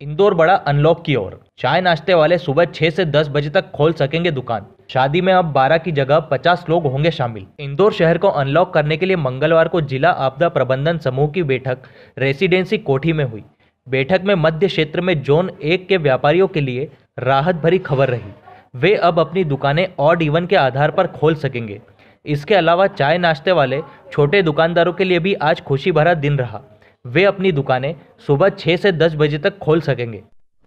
इंदौर बड़ा अनलॉक की ओर। चाय नाश्ते वाले सुबह 6 से 10 बजे तक खोल सकेंगे दुकान। शादी में अब 12 की जगह 50 लोग होंगे शामिल। इंदौर शहर को अनलॉक करने के लिए मंगलवार को जिला आपदा प्रबंधन समूह की बैठक रेसिडेंसी कोठी में हुई। बैठक में मध्य क्षेत्र में जोन 1 के व्यापारियों के लिए राहत भरी खबर रही। वे अब अपनी दुकानें ऑड इवन के आधार पर खोल सकेंगे। इसके अलावा चाय नाश्ते वाले छोटे दुकानदारों के लिए भी आज खुशी भरा दिन रहा। वे अपनी दुकानें सुबह 6 से 10 बजे तक खोल सकेंगे।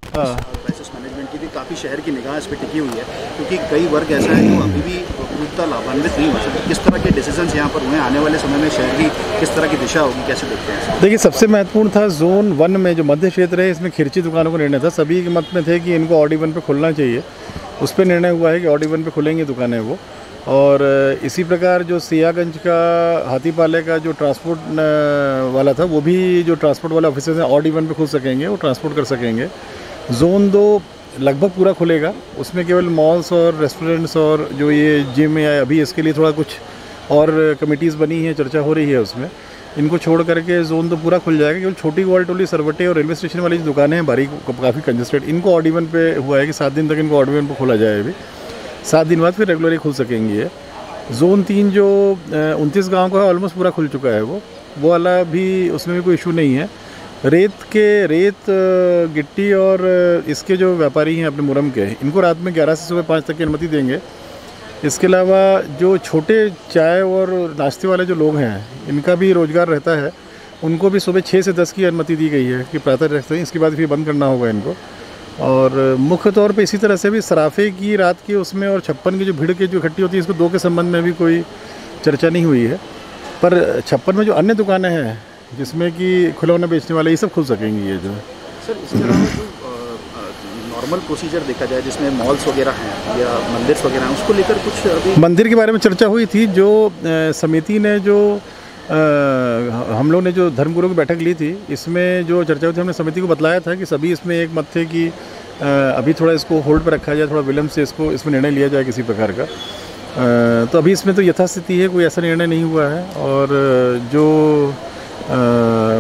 क्राइसिस मैनेजमेंट की भी काफ़ी शहर की निगाह इस पर टिकी हुई है, क्योंकि कई वर्ग ऐसा है जो अभी भी पूर्णतः लाभान्वित नहीं हो सकते। किस तरह के डिसीजंस यहाँ पर हुए, आने वाले समय में शहर की किस तरह की दिशा होगी, कैसे देखते हैं? देखिए, सबसे महत्वपूर्ण था जोन 1 में जो मध्य क्षेत्र है, इसमें खिरची दुकानों को निर्णय था। सभी के मत में थे कि इनको ऑड इवन पे खुलना चाहिए। उस पर निर्णय हुआ है कि ऑड इवन पे खुलेंगी दुकानें वो। और इसी प्रकार जो सियागंज का हाथीपाले का जो ट्रांसपोर्ट वाला था, वो भी जो ट्रांसपोर्ट वाले ऑफिसर्स हैं ऑड इवन पे खुल सकेंगे, वो ट्रांसपोर्ट कर सकेंगे। जोन 2 लगभग पूरा खुलेगा, उसमें केवल मॉल्स और रेस्टोरेंट्स और जो ये जिम या अभी इसके लिए थोड़ा कुछ और कमिटीज़ बनी है, चर्चा हो रही है उसमें, इनको छोड़ करके जोन 2 पूरा खुल जाएगा। केवल छोटी ग्वालटोली, सरवटे और रेलवे स्टेशन वाली जो दुकानें हैं बारीक काफ़ी कंजस्टेड, इनको ऑड इवन पे हुआ है कि 7 दिन तक इनको ऑड इवन पे खोला जाए। अभी 7 दिन बाद फिर रेगुलरली खुल सकेंगी ये। जोन 3 जो 29 गाँव का है ऑलमोस्ट पूरा खुल चुका है वो वाला भी, उसमें भी कोई इशू नहीं है। रेत गिट्टी और इसके जो व्यापारी हैं अपने मुरम के, इनको रात में 11 से सुबह 5 तक की अनुमति देंगे। इसके अलावा जो छोटे चाय और नाश्ते वाले जो लोग हैं, इनका भी रोज़गार रहता है, उनको भी सुबह 6 से 10 की अनुमति दी गई है कि प्रातः रखते हैं। इसके बाद फिर बंद करना होगा इनको। और मुख्य तौर पे इसी तरह से भी सराफे की रात की उसमें और 56 की जो भीड़ की जो इकट्ठी होती है, इसको 2 के संबंध में भी कोई चर्चा नहीं हुई है। पर 56 में जो अन्य दुकानें हैं जिसमें कि खिलौना बेचने वाले, ये सब खुल सकेंगी ये जो। सर, इसके अलावा जो नॉर्मल प्रोसीजर देखा जाए जिसमें मॉल्स वगैरह हैं या मंदिर वगैरह हैं, उसको लेकर कुछ अभी मंदिर के बारे में चर्चा हुई थी। जो समिति ने जो हम लोग ने जो धर्मगुरु की बैठक ली थी, इसमें जो चर्चा हुई थी, हमने समिति को बतलाया था कि सभी इसमें एक मत थे कि अभी थोड़ा इसको होल्ड पर रखा जाए, थोड़ा विलम्ब से इसको इसमें निर्णय लिया जाए किसी प्रकार का। तो अभी इसमें तो यथास्थिति है, कोई ऐसा निर्णय नहीं हुआ है। और जो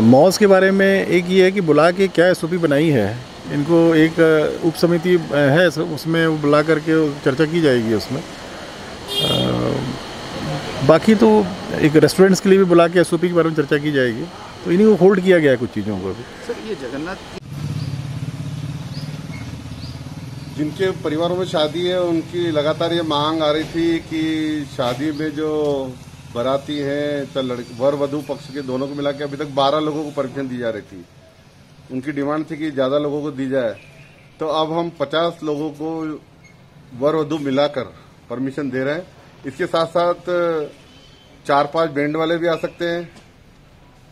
मॉल्स के बारे में एक ये है कि बुला के क्या एसओपी बनाई है, इनको एक उप समिति है, उसमें बुला करके चर्चा की जाएगी उसमें। बाकी तो एक रेस्टोरेंट्स के लिए भी बुला के एसओपी के बारे में चर्चा की जाएगी। तो इन्हीं को होल्ड किया गया है कुछ चीज़ों को अभी। सर, ये जगन्नाथ जिनके परिवारों में शादी है, उनकी लगातार ये मांग आ रही थी कि शादी में जो बाराती हैं, तो वर वधू पक्ष के दोनों को मिला के अभी तक 12 लोगों को परमिशन दी जा रही थी। उनकी डिमांड थी कि ज़्यादा लोगों को दी जाए। तो अब हम 50 लोगों को वर वधू मिलाकर परमिशन दे रहे हैं। इसके साथ साथ 4-5 बैंड वाले भी आ सकते हैं,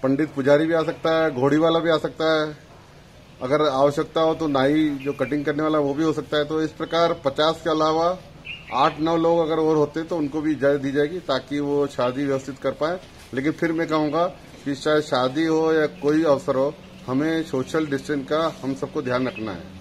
पंडित पुजारी भी आ सकता है, घोड़ी वाला भी आ सकता है। अगर आवश्यकता हो तो नाई जो कटिंग करने वाला वो भी हो सकता है। तो इस प्रकार 50 के अलावा 8-9 लोग अगर और होते तो उनको भी इजाजत दी जाएगी, ताकि वो शादी व्यवस्थित कर पाए। लेकिन फिर मैं कहूँगा कि चाहे शादी हो या कोई अवसर हो, हमें सोशल डिस्टेंस का हम सबको ध्यान रखना है।